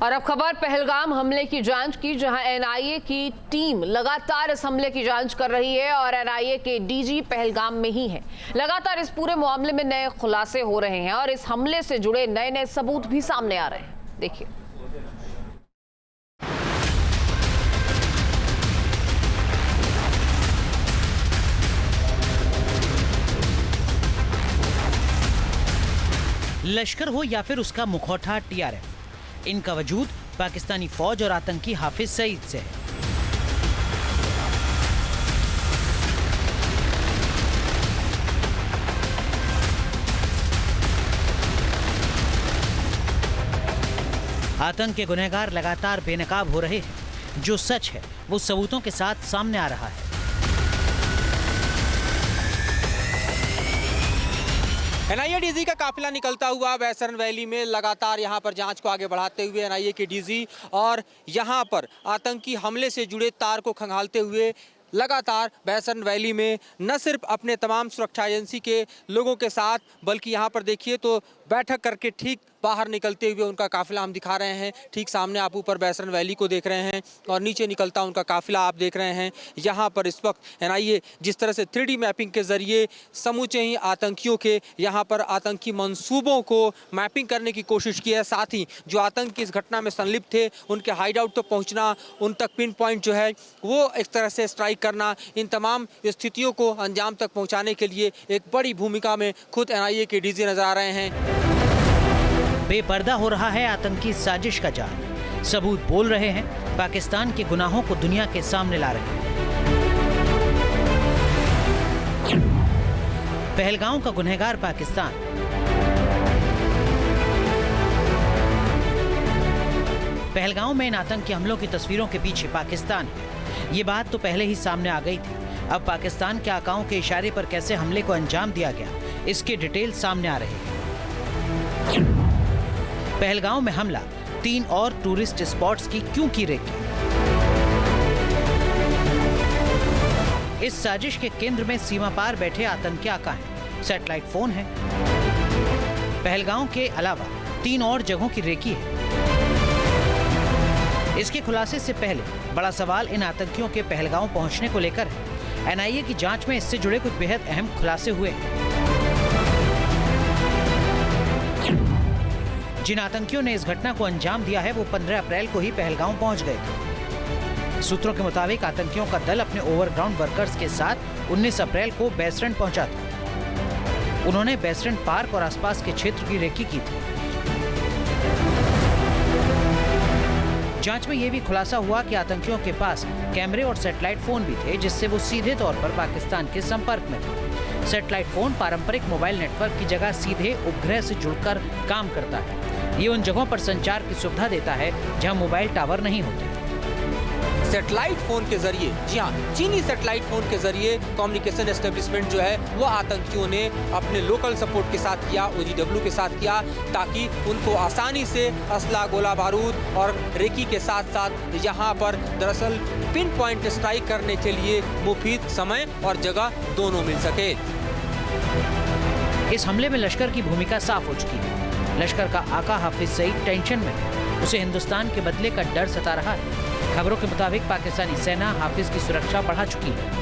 और अब खबर पहलगाम हमले की जांच की, जहां एनआईए की टीम लगातार इस हमले की जांच कर रही है और एनआईए के डीजी पहलगाम में ही है। लगातार इस पूरे मामले में नए खुलासे हो रहे हैं और इस हमले से जुड़े नए नए सबूत भी सामने आ रहे हैं। देखिए। लश्कर हो या फिर उसका मुखौटा टीआरएफ, इनका वजूद पाकिस्तानी फौज और आतंकी हाफिज सईद से है। आतंक के गुनहगार लगातार बेनकाब हो रहे हैं। जो सच है वो सबूतों के साथ सामने आ रहा है। एनआईए डीजी का काफिला निकलता हुआ बैसरन वैली में लगातार यहां पर जांच को आगे बढ़ाते हुए एनआईए के डीजी और यहां पर आतंकी हमले से जुड़े तार को खंगालते हुए लगातार बैसरन वैली में न सिर्फ अपने तमाम सुरक्षा एजेंसी के लोगों के साथ, बल्कि यहां पर देखिए तो बैठक करके ठीक बाहर निकलते हुए उनका काफिला हम दिखा रहे हैं। ठीक सामने आप ऊपर बैसरन वैली को देख रहे हैं और नीचे निकलता उनका काफिला आप देख रहे हैं। यहाँ पर इस वक्त एनआईए जिस तरह से 3D मैपिंग के जरिए समूचे ही आतंकियों के यहाँ पर आतंकी मंसूबों को मैपिंग करने की कोशिश की है, साथ ही जो आतंकी इस घटना में संलिप्त थे उनके हाइड आउट तक पहुँचना, उन तक पिन पॉइंट जो है वो एक तरह से स्ट्राइक करना, इन तमाम स्थितियों को अंजाम तक पहुँचाने के लिए एक बड़ी भूमिका में खुद एनआईए के डीजी नजर आ रहे हैं। बेपर्दा हो रहा है आतंकी साजिश का जाल। सबूत बोल रहे हैं, पाकिस्तान के गुनाहों को दुनिया के सामने ला रहे हैं। पहलगाम का गुनहगार पाकिस्तान। पहलगाम में इन आतंकी हमलों की तस्वीरों के पीछे पाकिस्तान है। ये बात तो पहले ही सामने आ गई थी। अब पाकिस्तान के आकाओं के इशारे पर कैसे हमले को अंजाम दिया गया, इसके डिटेल सामने आ रहे हैं। पहलगाम में हमला 3 और टूरिस्ट स्पॉट्स की क्यों की रेकी? इस साजिश के केंद्र में सीमा पार बैठे आतंकी आका हैं, सैटेलाइट फोन है। पहलगाम के अलावा 3 और जगहों की रेकी है। इसके खुलासे से पहले बड़ा सवाल इन आतंकियों के पहलगाम पहुंचने को लेकर है। एनआईए की जांच में इससे जुड़े कुछ बेहद अहम खुलासे हुए हैं। जिन आतंकियों ने इस घटना को अंजाम दिया है वो 15 अप्रैल को ही पहलगाम पहुंच गए थे। सूत्रों के मुताबिक आतंकियों का दल अपने ओवरग्राउंड वर्कर्स के साथ 19 अप्रैल को बैसरन पहुंचा था। उन्होंने बैसरन पार्क और आसपास के क्षेत्र की रेकी की थी। जांच में यह भी खुलासा हुआ कि आतंकियों के पास कैमरे और सैटेलाइट फोन भी थे, जिससे वो सीधे तौर पर पाकिस्तान के संपर्क में थे। सैटेलाइट फोन पारंपरिक मोबाइल नेटवर्क की जगह सीधे उपग्रह से जुड़कर काम करता है। ये उन जगहों पर संचार की सुविधा देता है जहां मोबाइल टावर नहीं होते। सैटेलाइट फोन के जरिए, जी हाँ, चीनी सैटेलाइट फोन के जरिए कम्युनिकेशन एस्टेब्लिशमेंट जो है वो आतंकियों ने अपने लोकल सपोर्ट के साथ किया, OGW के साथ किया, ताकि उनको आसानी से असला, गोला बारूद और रेकी के साथ साथ यहाँ पर दरअसल पिन पॉइंट स्ट्राइक करने के लिए मुफीद समय और जगह दोनों मिल सके। इस हमले में लश्कर की भूमिका साफ हो चुकी है। लश्कर का आका हाफिज सईद टेंशन में है। उसे हिंदुस्तान के बदले का डर सता रहा है। खबरों के मुताबिक पाकिस्तानी सेना हाफिज की सुरक्षा बढ़ा चुकी है।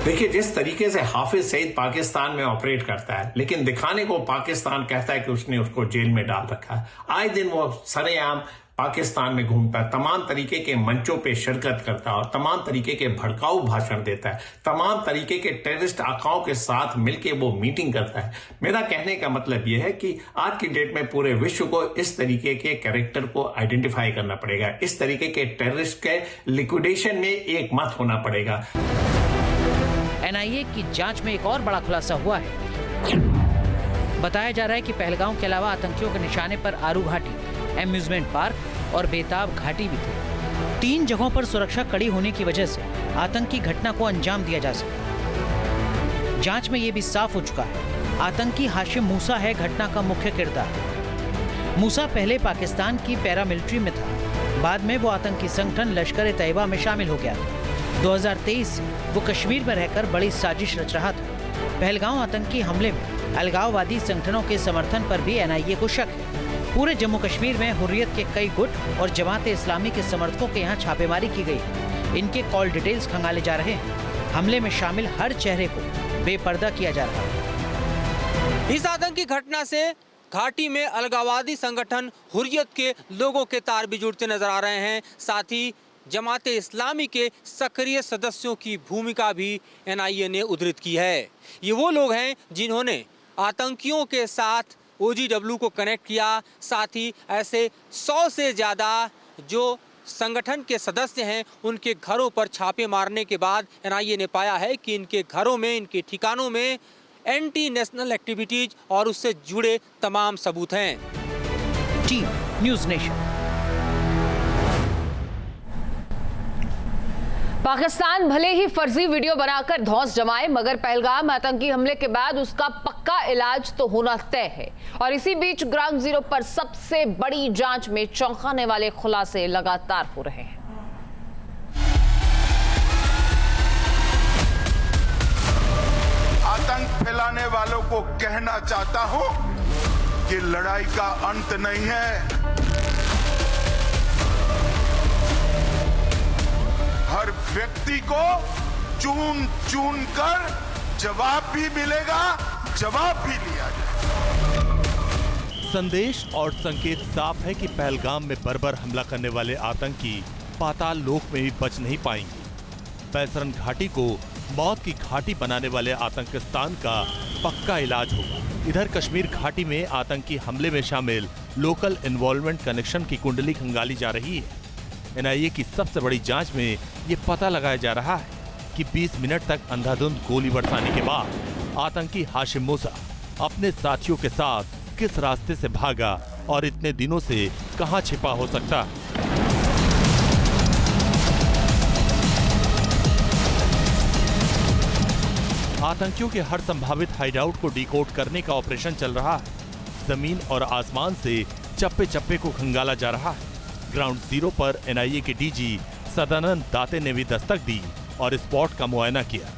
देखिए, जिस तरीके से हाफिज सईद पाकिस्तान में ऑपरेट करता है, लेकिन दिखाने को पाकिस्तान कहता है कि उसने उसको जेल में डाल रखा है। आए दिन वो सरेआम पाकिस्तान में घूमता है, तमाम तरीके के मंचों पे शिरकत करता है और तमाम तरीके के भड़काऊ भाषण देता है, तमाम तरीके के टेररिस्ट आकाओं के साथ मिलके वो मीटिंग करता है। मेरा कहने का मतलब यह है कि आज की डेट में पूरे विश्व को इस तरीके के कैरेक्टर को आइडेंटिफाई करना पड़ेगा। इस तरीके के टेररिस्ट के लिक्विडेशन में एक मत होना पड़ेगा। एनआईए की जांच में एक और बड़ा खुलासा हुआ है। बताया जा रहा है कि पहलगाम के अलावा आतंकियों के निशाने पर आरू घाटी, एम्यूजमेंट पार्क और बेताब घाटी भी थे। 3 जगहों पर सुरक्षा कड़ी होने की वजह से आतंकी घटना को अंजाम दिया जा सका। जांच में यह भी साफ हो चुका है, आतंकी हाशिम मूसा है घटना का मुख्य किरदार। मूसा पहले पाकिस्तान की पैरामिलिट्री में था, बाद में वो आतंकी संगठन लश्कर ए तैयबा में शामिल हो गया था। 2023 से वो कश्मीर में रहकर बड़ी साजिश रच रहा था। पहलगाम आतंकी हमले में अलगाववादी संगठनों के समर्थन पर भी एनआईए को शक है। पूरे जम्मू कश्मीर में हुर्रियत के कई गुट और जमात इस्लामी के समर्थकों के यहाँ छापेमारी की गई। इनके कॉल डिटेल्स खंगाले जा रहे हैं। हमले में शामिल हर चेहरे को बेपर्दा किया जा रहा है। इस आतंकी घटना से घाटी में अलगाववादी संगठन हुर्रियत के लोगों के तार भी जुड़ते नजर आ रहे हैं। साथ ही जमात इस्लामी के सक्रिय सदस्यों की भूमिका भी एनआईए ने उद्धृत की है। ये वो लोग हैं जिन्होंने आतंकियों के साथ OGW को कनेक्ट किया। साथ ही ऐसे 100 से ज़्यादा जो संगठन के सदस्य हैं उनके घरों पर छापे मारने के बाद एनआईए ने पाया है कि इनके घरों में, इनके ठिकानों में एंटी नेशनल एक्टिविटीज और उससे जुड़े तमाम सबूत हैं। Team news nation. पाकिस्तान भले ही फर्जी वीडियो बनाकर धौंस जमाए, मगर पहलगाम आतंकी हमले के बाद उसका पक्का इलाज तो होना तय है। और इसी बीच ग्राउंड जीरो पर सबसे बड़ी जांच में चौंकाने वाले खुलासे लगातार हो रहे हैं। आतंक फैलाने वालों को कहना चाहता हूं कि लड़ाई का अंत नहीं है। हर व्यक्ति को चुन चुन कर जवाब भी मिलेगा, जवाब भी लिया जाएगा। संदेश और संकेत साफ है कि पहलगाम में बर्बर हमला करने वाले आतंकी पाताल लोक में भी बच नहीं पाएंगे। बैसरन घाटी को मौत की घाटी बनाने वाले आतंकिस्तान का पक्का इलाज होगा। इधर कश्मीर घाटी में आतंकी हमले में शामिल लोकल इन्वॉल्वमेंट कनेक्शन की कुंडली खंगाली जा रही है। एनआईए की सबसे बड़ी जांच में ये पता लगाया जा रहा है कि 20 मिनट तक अंधाधुंध गोली बरसाने के बाद आतंकी हाशिम मूसा अपने साथियों के साथ किस रास्ते से भागा और इतने दिनों से कहां छिपा हो सकता है। आतंकियों के हर संभावित हाइडआउट को डिकोड करने का ऑपरेशन चल रहा है। जमीन और आसमान से चप्पे चप्पे को खंगाला जा रहा है। ग्राउंड जीरो पर एनआईए के डीजी सदानंद दाते ने भी दस्तक दी और स्पॉट का मुआयना किया।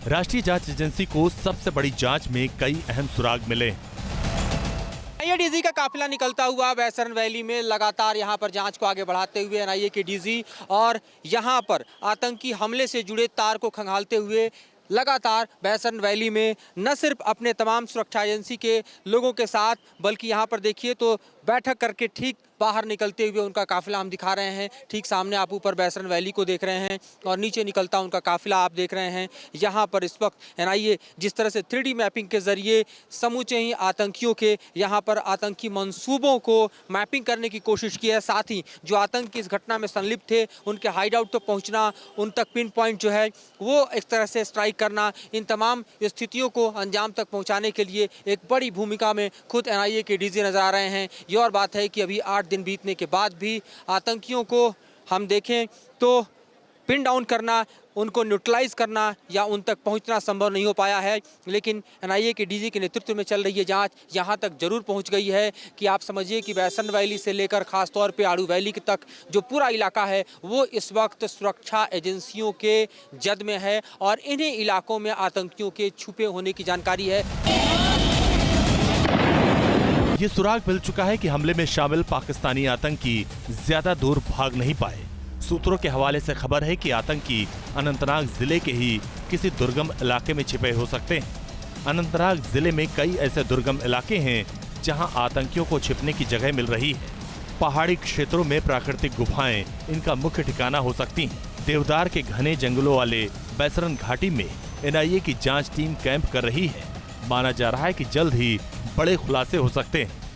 राष्ट्रीय जांच एजेंसी को सबसे बड़ी जांच में कई अहम सुराग मिले। एनआईए डीजी का काफिला निकलता हुआ बैसरन वैली में लगातार यहां पर जांच को आगे बढ़ाते हुए एनआईए के डीजी और यहां पर आतंकी हमले से जुड़े तार को खंगालते हुए लगातार बैसरन वैली में न सिर्फ अपने तमाम सुरक्षा एजेंसी के लोगों के साथ, बल्कि यहाँ पर देखिए तो बैठक करके ठीक बाहर निकलते हुए उनका काफिला हम दिखा रहे हैं। ठीक सामने आप ऊपर बैसरन वैली को देख रहे हैं और नीचे निकलता उनका काफिला आप देख रहे हैं। यहाँ पर इस वक्त एनआईए जिस तरह से 3D मैपिंग के जरिए समूचे ही आतंकियों के यहाँ पर आतंकी मंसूबों को मैपिंग करने की कोशिश की है। साथ ही जो आतंकी इस घटना में संलिप्त थे उनके हाइड आउट तक पहुँचना, उन तक पिन पॉइंट जो है वो एक तरह से स्ट्राइक करना, इन तमाम स्थितियों को अंजाम तक पहुँचाने के लिए एक बड़ी भूमिका में खुद एनआईए के डीजी नजर आ रहे हैं। ये और बात है कि अभी 8 दिन बीतने के बाद भी आतंकियों को हम देखें तो पिन डाउन करना, उनको न्यूट्रलाइज करना या उन तक पहुंचना संभव नहीं हो पाया है। लेकिन एनआईए के डीजी के नेतृत्व में चल रही है जांच यहां तक जरूर पहुंच गई है कि आप समझिए कि बैसरन वैली से लेकर खास तौर पे आड़ू वैली तक जो पूरा इलाका है वो इस वक्त सुरक्षा एजेंसियों के जद में है और इन्हीं इलाकों में आतंकियों के छुपे होने की जानकारी है। ये सुराग मिल चुका है कि हमले में शामिल पाकिस्तानी आतंकी ज्यादा दूर भाग नहीं पाए। सूत्रों के हवाले से खबर है कि आतंकी अनंतनाग जिले के ही किसी दुर्गम इलाके में छिपे हो सकते हैं। अनंतनाग जिले में कई ऐसे दुर्गम इलाके हैं जहां आतंकियों को छिपने की जगह मिल रही है। पहाड़ी क्षेत्रों में प्राकृतिक गुफाएं इनका मुख्य ठिकाना हो सकती हैं। देवदार के घने जंगलों वाले बैसरन घाटी में एनआईए की जांच टीम कैंप कर रही है। माना जा रहा है कि जल्द ही बड़े खुलासे हो सकते हैं।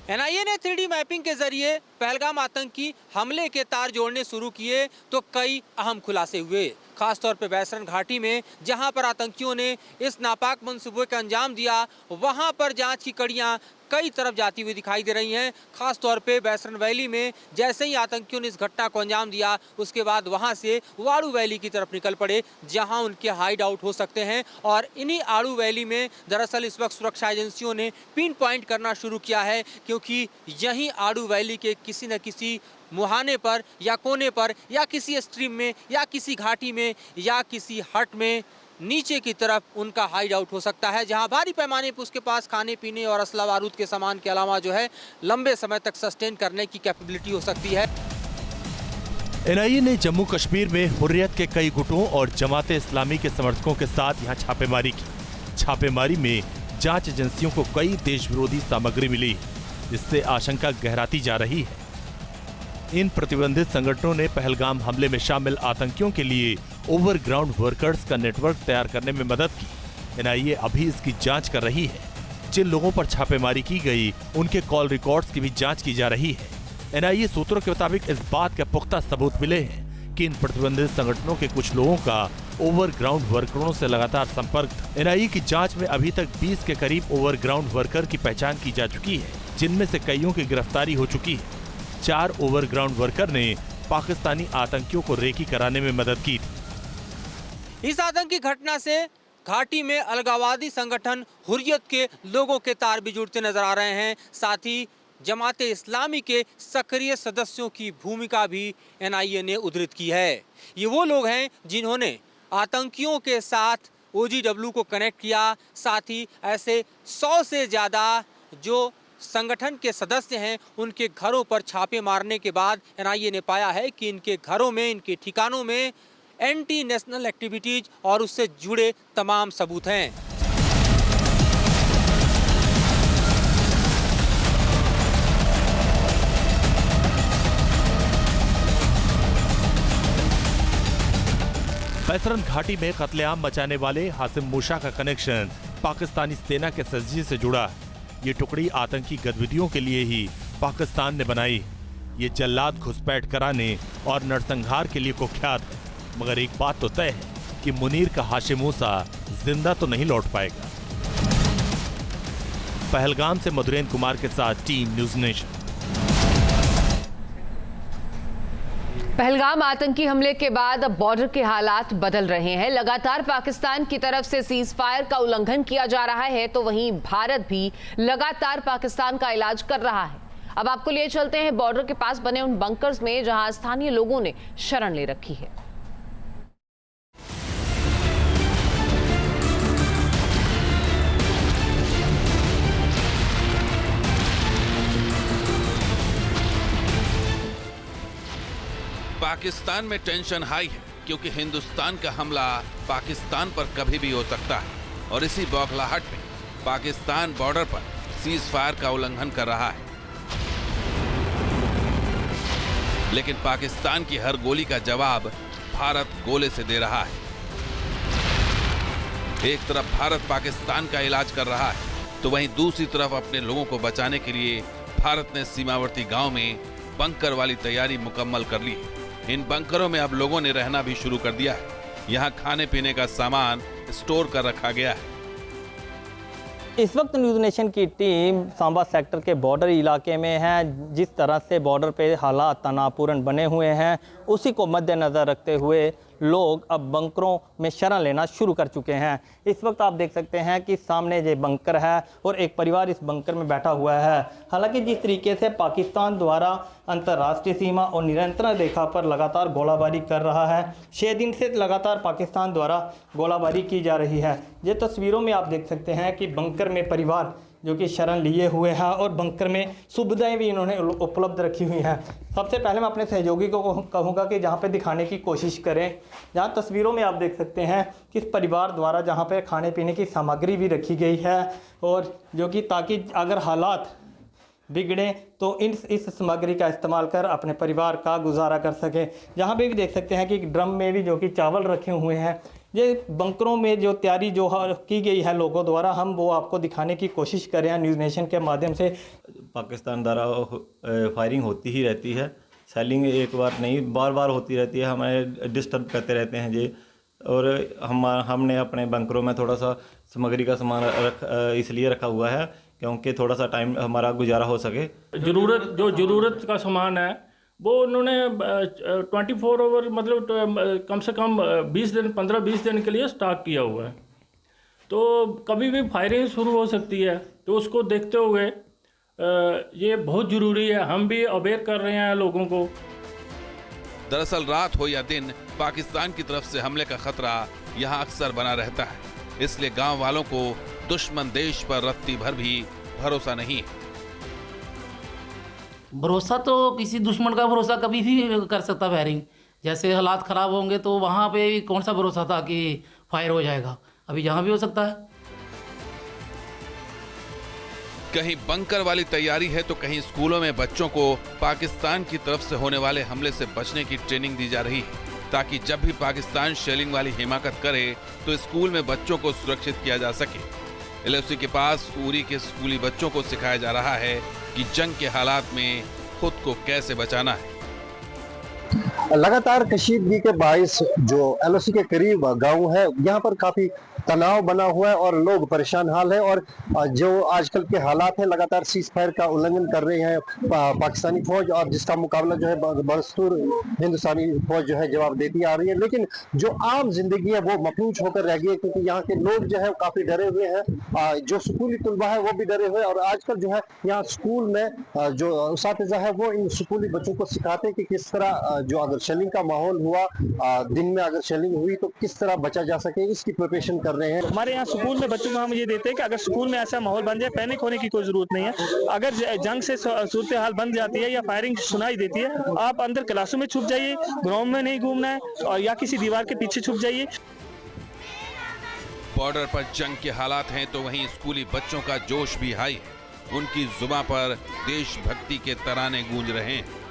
एनआईए ने 3D मैपिंग के जरिए पहलगाम आतंकी हमले के तार जोड़ने शुरू किए तो कई अहम खुलासे हुए। खासतौर पर बैसरन घाटी में जहां पर आतंकियों ने इस नापाक मंसूबे का अंजाम दिया, वहां पर जांच की कड़ियां कई तरफ जाती हुई दिखाई दे रही हैं। खास तौर पे बैसरन वैली में जैसे ही आतंकियों ने इस घटना को अंजाम दिया उसके बाद वहां से वाड़ू वैली की तरफ निकल पड़े जहां उनके हाइड आउट हो सकते हैं। और इन्हीं आड़ू वैली में दरअसल इस वक्त सुरक्षा एजेंसियों ने पिन पॉइंट करना शुरू किया है, क्योंकि यहीं आड़ू वैली के किसी न किसी मुहाने पर या कोने पर या किसी स्ट्रीम में या किसी घाटी में या किसी हट में नीचे की तरफ उनका हाइड आउट हो सकता है, जहां भारी पैमाने पर उसके पास खाने पीने और असला बारूद के सामान के अलावा जो है लंबे समय तक सस्टेन करने की कैपेबिलिटी हो सकती है। एनआईए ने जम्मू कश्मीर में हुर्रियत के कई गुटों और जमात इस्लामी के समर्थकों के साथ यहां छापेमारी की। छापेमारी में जांच एजेंसियों को कई देश विरोधी सामग्री मिली, जिससे आशंका गहराती जा रही है। इन प्रतिबंधित संगठनों ने पहलगाम हमले में शामिल आतंकियों के लिए ओवरग्राउंड वर्कर्स का नेटवर्क तैयार करने में मदद की। एनआईए अभी इसकी जांच कर रही है। जिन लोगों पर छापेमारी की गई उनके कॉल रिकॉर्ड्स की भी जांच की जा रही है। एनआईए सूत्रों के मुताबिक इस बात के पुख्ता सबूत मिले हैं कि इन प्रतिबंधित संगठनों के कुछ लोगों का ओवरग्राउंड वर्करों से लगातार संपर्क था। एनआईए की जांच में अभी तक 20 के करीब ओवरग्राउंड वर्कर की पहचान की जा चुकी है, जिनमें से कईयों की गिरफ्तारी हो चुकी है। 4 ओवरग्राउंड वर्कर ने पाकिस्तानी आतंकियों को रेकी कराने में मदद की थी। इस आतंकी घटना से घाटी में अलगाववादी संगठन हुर्रियत के लोगों के तार भी जुड़ते नजर आ रहे हैं। साथ ही जमात इस्लामी के सक्रिय सदस्यों की भूमिका भी एनआईए ने उद्धृत की है। ये वो लोग हैं जिन्होंने आतंकियों के साथ ओजीडब्ल्यू को कनेक्ट किया। साथ ही ऐसे 100 से ज़्यादा जो संगठन के सदस्य हैं उनके घरों पर छापे मारने के बाद एनआईए ने पाया है कि इनके घरों में, इनके ठिकानों में एंटी नेशनल एक्टिविटीज और उससे जुड़े तमाम सबूत हैं। बैसरन घाटी में कत्लेआम मचाने वाले हासिम मूसा का कनेक्शन पाकिस्तानी सेना के सजिए से जुड़ा है। ये टुकड़ी आतंकी गतिविधियों के लिए ही पाकिस्तान ने बनाई। ये जल्लाद घुसपैठ कराने और नरसंहार के लिए कुख्यात है। मगर एक बात तो तय है कि मुनीर का हाशिम मूसा जिंदा तो नहीं लौट पाएगा। पहलगाम से मधुरेंद्र कुमार के साथ टीम न्यूज नेशन। पहलगाम आतंकी हमले के बाद अब बॉर्डर के हालात बदल रहे हैं। लगातार पाकिस्तान की तरफ से सीज फायर का उल्लंघन किया जा रहा है, तो वहीं भारत भी लगातार पाकिस्तान का इलाज कर रहा है। अब आपको लिए चलते हैं बॉर्डर के पास बने उन बंकर्स में जहां स्थानीय लोगों ने शरण ले रखी है। पाकिस्तान में टेंशन हाई है क्योंकि हिंदुस्तान का हमला पाकिस्तान पर कभी भी हो सकता है और इसी बौखलाहट में पाकिस्तान बॉर्डर पर सीज फायर का उल्लंघन कर रहा है। लेकिन पाकिस्तान की हर गोली का जवाब भारत गोले से दे रहा है। एक तरफ भारत पाकिस्तान का इलाज कर रहा है तो वहीं दूसरी तरफ अपने लोगों को बचाने के लिए भारत ने सीमावर्ती गांव में बंकर वाली तैयारी मुकम्मल कर ली है। इन बंकरों में अब लोगों ने रहना भी शुरू कर दिया है। यहाँ खाने पीने का सामान स्टोर कर रखा गया है। इस वक्त न्यूज़ नेशन की टीम सांबा सेक्टर के बॉर्डर इलाके में है। जिस तरह से बॉर्डर पे हालात तनावपूर्ण बने हुए हैं, उसी को मद्देनज़र रखते हुए लोग अब बंकरों में शरण लेना शुरू कर चुके हैं। इस वक्त आप देख सकते हैं कि सामने ये बंकर है और एक परिवार इस बंकर में बैठा हुआ है। हालांकि जिस तरीके से पाकिस्तान द्वारा अंतर्राष्ट्रीय सीमा और नियंत्रण रेखा पर लगातार गोलाबारी कर रहा है, 6 दिन से लगातार पाकिस्तान द्वारा गोलाबारी की जा रही है। ये तस्वीरों में आप देख सकते हैं कि बंकर में परिवार जो कि शरण लिए हुए हैं और बंकर में सुविधाएं भी इन्होंने उपलब्ध रखी हुई हैं। सबसे पहले मैं अपने सहयोगी को कहूँगा कि जहाँ पे दिखाने की कोशिश करें, जहाँ तस्वीरों में आप देख सकते हैं कि इस परिवार द्वारा जहाँ पे खाने पीने की सामग्री भी रखी गई है और जो कि ताकि अगर हालात बिगड़े तो इस सामग्री का इस्तेमाल कर अपने परिवार का गुजारा कर सके। जहाँ पे भी देख सकते हैं कि ड्रम में भी जो कि चावल रखे हुए हैं। ये बंकरों में जो तैयारी जो की गई है लोगों द्वारा, हम वो आपको दिखाने की कोशिश कर रहे हैं न्यूज़ नेशन के माध्यम से। पाकिस्तान द्वारा फायरिंग होती ही रहती है, सेलिंग एक बार नहीं बार बार होती रहती है, हमें डिस्टर्ब करते रहते हैं जी। और हमने अपने बंकरों में थोड़ा सा सामग्री का सामान इसलिए रखा हुआ है क्योंकि थोड़ा सा टाइम हमारा गुजारा हो सके। ज़रूरत का सामान है वो उन्होंने 24 आवर मतलब कम से कम 20 दिन 15-20 दिन के लिए स्टॉक किया हुआ है। तो कभी भी फायरिंग शुरू हो सकती है, तो उसको देखते हुए ये बहुत ज़रूरी है। हम भी अवेयर कर रहे हैं लोगों को। दरअसल रात हो या दिन पाकिस्तान की तरफ से हमले का खतरा यहाँ अक्सर बना रहता है, इसलिए गांव वालों को दुश्मन देश पर रत्ती भर भी भरोसा नहीं है। भरोसा तो किसी दुश्मन का भरोसा कभी भी कर सकता फायरिंग। जैसे हालात ख़राब होंगे तो वहाँ पे कौन सा भरोसा था कि फायर हो जाएगा, अभी यहाँ भी हो सकता है। कहीं बंकर वाली तैयारी है तो कहीं स्कूलों में बच्चों को पाकिस्तान की तरफ से होने वाले हमले से बचने की ट्रेनिंग दी जा रही है, ताकि जब भी पाकिस्तान शेलिंग वाली हिमाकत करे तो स्कूल में बच्चों को सुरक्षित किया जा सके। LOC के पास उरी के स्कूली बच्चों को सिखाया जा रहा है कि जंग के हालात में खुद को कैसे बचाना है। लगातार कशीदगी के बाइस जो LOC के करीब गांव है, यहाँ पर काफी तनाव बना हुआ है और लोग परेशान हाल है। और जो आजकल के हालात है, लगातार सीज फायर का उल्लंघन कर रहे हैं पाकिस्तानी फौज, और जिसका मुकाबला जो है बदस्तूर हिंदुस्तानी फौज जो है जवाब देती आ रही है। लेकिन जो आम जिंदगी है वो मफलूज होकर रह गई है, क्योंकि यहाँ के लोग जो है काफी डरे हुए हैं। जो स्कूली तलबा है वो भी डरे हुए हैं। और आजकल जो है यहाँ स्कूल में जो उस्तातिज़ा है वो इन स्कूली बच्चों को सिखाते हैं कि किस तरह जो अगर शेलिंग का माहौल हुआ, दिन में अगर शेलिंग हुई तो किस तरह बचा जा सके, इसकी प्रिपरेशन कर रहे हैं। हमारे यहाँ स्कूल में बच्चों को हम ये देते हैं कि अगर स्कूल में ऐसा माहौल बन जाए, पैनिक होने की कोई जरूरत नहीं है। अगर जंग से सूरत हाल बन जाती है या फायरिंग सुनाई देती है, आप अंदर क्लासों में छुप जाइए, ग्राउंड में नहीं घूमना है, और या किसी दीवार के पीछे छुप जाइए। बॉर्डर पर जंग के हालात हैं तो वहीं स्कूली बच्चों का जोश भी हाई है। उनकी जुबान पर देशभक्ति के तराने गूंज रहे हैं।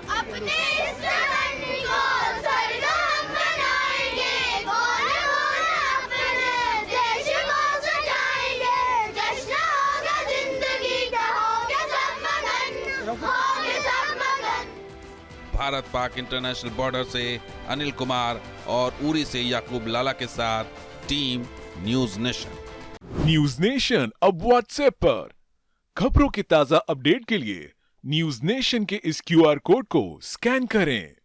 भारत पाक इंटरनेशनल बॉर्डर से अनिल कुमार और उरी से याकूब लाला के साथ team news nation. News nation अब व्हाट्सएप पर खबरों के ताजा अपडेट के लिए न्यूज नेशन के इस QR कोड को स्कैन करें।